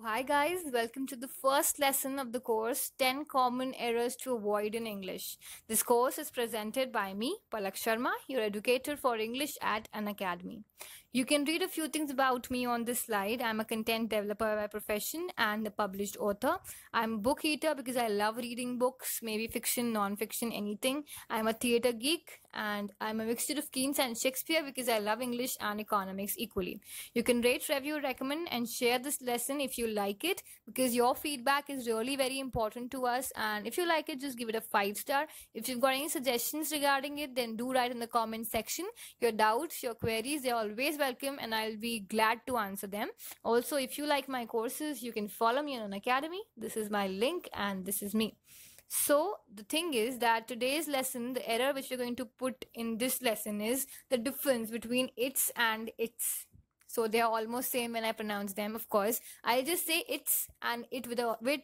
Hi guys, welcome to the first lesson of the course 10 Common Errors to Avoid in English. This course is presented by me, Palak Sharma, your educator for English at an academy. You can read a few things about me on this slide. I'm a content developer by profession and a published author. I'm a book eater because I love reading books, maybe fiction, non-fiction, anything. I'm a theater geek and I'm a mixture of Keats and Shakespeare because I love English and economics equally. You can rate, review, recommend, and share this lesson if you like it because your feedback is really very important to us. And if you like it, just give it a 5 star. If you've got any suggestions regarding it, then do write in the comment section. Your doubts, your queries, they're always welcome, and I'll be glad to answer them. Also, if you like my courses, you can follow me on an academy. This is my link, and this is me. So the thing is that today's lesson, the error which we're going to put in this lesson is the difference between it's and its. So they are almost same when I pronounce them. Of course, I just say it's and it with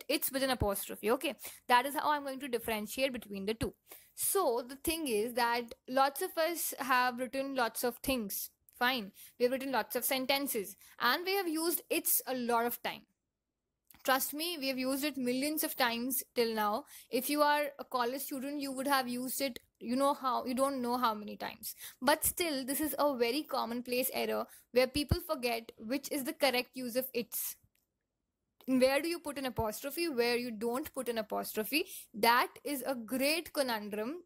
it's with an apostrophe. Okay, that is how I'm going to differentiate between the two. So the thing is that lots of us have written lots of things. Fine, we have written lots of sentences, and we have used it's a lot of time. Trust me, we have used it millions of times till now. If you are a college student, you would have used it, you don't know how many times. But still, this is a very commonplace error where people forget which is the correct use of its. Where do you put an apostrophe, where you don't put an apostrophe? That is a great conundrum,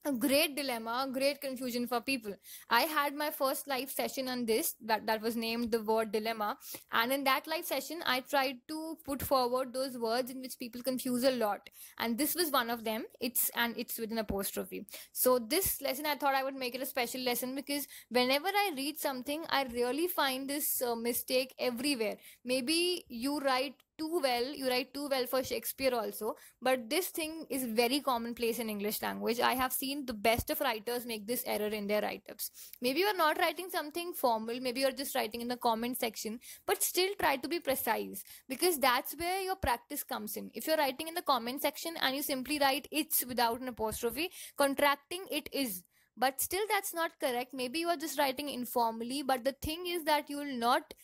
a great dilemma, a great confusion for people. I had my first live session on this that was named the word dilemma, and in that live session I tried to put forward those words in which people confuse a lot, and this was one of them. It's with an apostrophe. So this lesson, I thought I would make it a special lesson because whenever I read something, I really find this mistake everywhere. Maybe you write too well for Shakespeare also, but this thing is very commonplace in English language. I have seen the best of writers make this error in their write-ups. Maybe you're not writing something formal, maybe you're just writing in the comment section, but still try to be precise because that's where your practice comes in. If you're writing in the comment section and you simply write it's without an apostrophe, contracting it is, but still that's not correct. Maybe you are just writing informally, but the thing is that you will not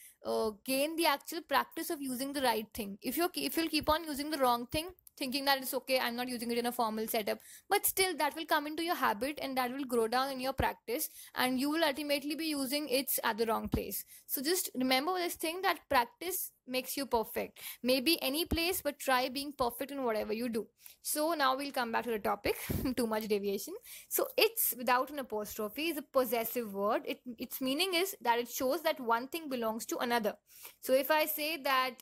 gain the actual practice of using the right thing. If you'll keep on using the wrong thing, thinking that it's okay, I'm not using it in a formal setup, but still that will come into your habit and that will grow down in your practice, and you will ultimately be using it at the wrong place. So just remember this thing, that practice makes you perfect. Maybe any place, but try being perfect in whatever you do. So now we'll come back to the topic. Too much deviation. So it's without an apostrophe is a possessive word. Its meaning is that it shows that one thing belongs to another. So if I say that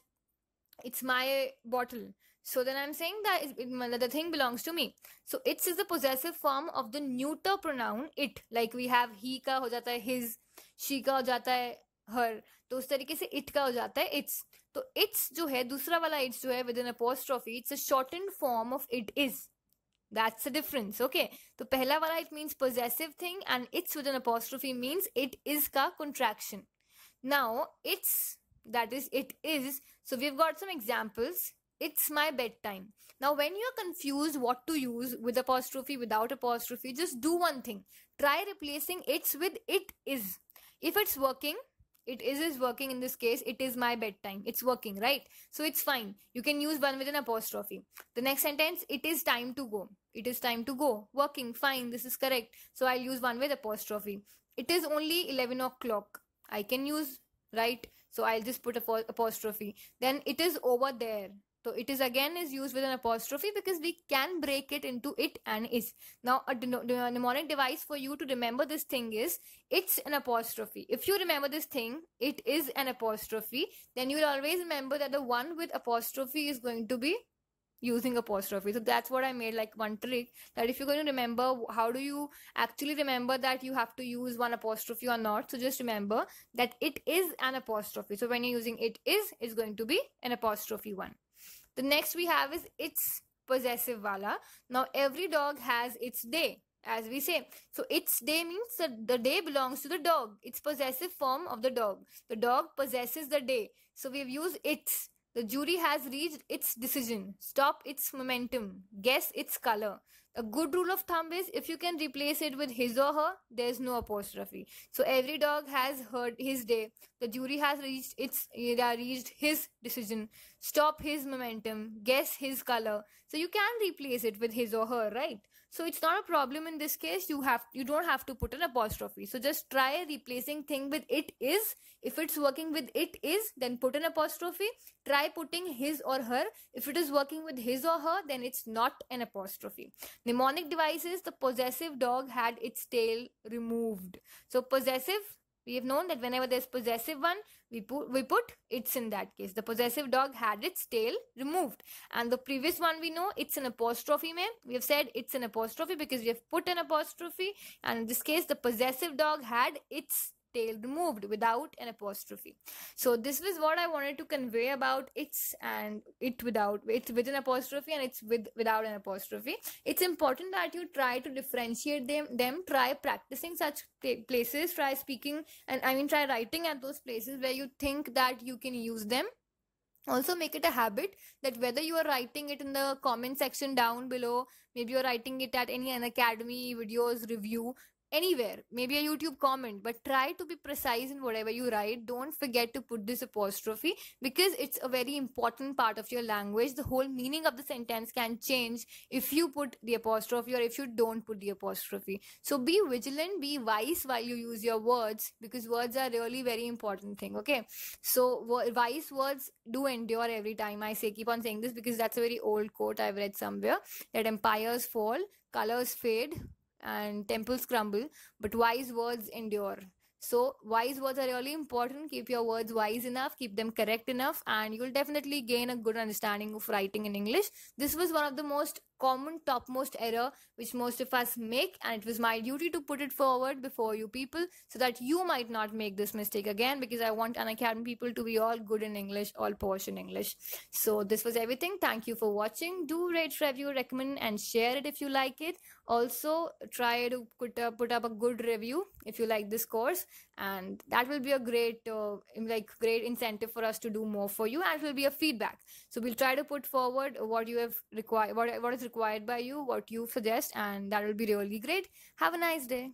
it's my bottle, so then I'm saying that the thing belongs to me. So it's is the possessive form of the neuter pronoun it. Like we have he का हो जाता है his, she का हो जाता है her. तो उस तरीके से it का हो जाता है its. तो its जो है, दूसरा वाला its जो है with an apostrophe, it's a shortened form of it is. That's the difference. Okay, तो पहला वाला it means possessive thing, and it's with an apostrophe means it is का contraction. Now it's, that is it is. So we've got some examples. It's my bedtime. Now when you're confused what to use, with apostrophe, without apostrophe, just do one thing. Try replacing it's with it is. If it's working, it is working. In this case, it is my bedtime, it's working, right? So it's fine, you can use one with an apostrophe. The next sentence, it is time to go. It is time to go, working, fine, this is correct. So I'll use one with apostrophe. It is only 11 o'clock, I can use, right? So I'll just put apostrophe. Then it is over there. So it is again is used with an apostrophe because we can break it into it and is. Now a mnemonic device for you to remember this thing is it's an apostrophe. If you remember this thing, it is an apostrophe, then you will always remember that the one with apostrophe is going to be using apostrophe. So that's what I made like one trick, that if you're going to remember, how do you actually remember that you have to use one apostrophe or not? So just remember that it is an apostrophe. So when you're using it is, it's going to be an apostrophe one. The next we have is it's possessive wala. Now every dog has its day, as we say. So its day means that the day belongs to the dog. It's possessive form of the dog. The dog possesses the day. So we've used its. The jury has reached its decision. Stop its momentum. Guess its color. A good rule of thumb is if you can replace it with his or her, there's no apostrophe. So every dog has heard his day. The jury has reached his decision. Stop his momentum. Guess his color. So you can replace it with his or her, right? So it's not a problem in this case. You don't have to put an apostrophe. So just try replacing thing with it is. If it's working with it is, then put an apostrophe. Try putting his or her. If it is working with his or her, then it's not an apostrophe. Mnemonic devices, the possessive dog had its tail removed. So possessive, we have known that whenever there's possessive one, we put it's in that case. The possessive dog had its tail removed. And the previous one we know it's an apostrophe mein. We have said it's an apostrophe because we have put an apostrophe. And in this case, the possessive dog had its tail removed without an apostrophe. So this was what I wanted to convey about it's and it without it's with an apostrophe and it's without an apostrophe. It's important that you try to differentiate them try practicing such places, try speaking, and I mean try writing at those places where you think that you can use them. Also make it a habit that whether you are writing it in the comment section down below, maybe you're writing it at any Unacademy videos review, anywhere, maybe a YouTube comment, but try to be precise in whatever you write. Don't forget to put this apostrophe because it's a very important part of your language. The whole meaning of the sentence can change if you put the apostrophe or if you don't put the apostrophe. So be vigilant, be wise while you use your words, because words are really very important thing. Okay, so wise words do endure every time. I say keep on saying this because that's a very old quote I've read somewhere, that empires fall, colors fade, and temples crumble, but wise words endure. So wise words are really important. Keep your words wise enough, keep them correct enough, and you'll definitely gain a good understanding of writing in English. This was one of the most common topmost error which most of us make, and it was my duty to put it forward before you people so that you might not make this mistake again, because I want Unacademy people to be all good in English, all posh in English. So this was everything. Thank you for watching. Do rate, review, recommend, and share it if you like it. Also try to put up a good review if you like this course, and that will be a great great incentive for us to do more for you, and it will be a feedback. So we'll try to put forward what you have required, what is required by you, what you suggest, and that will be really great. Have a nice day.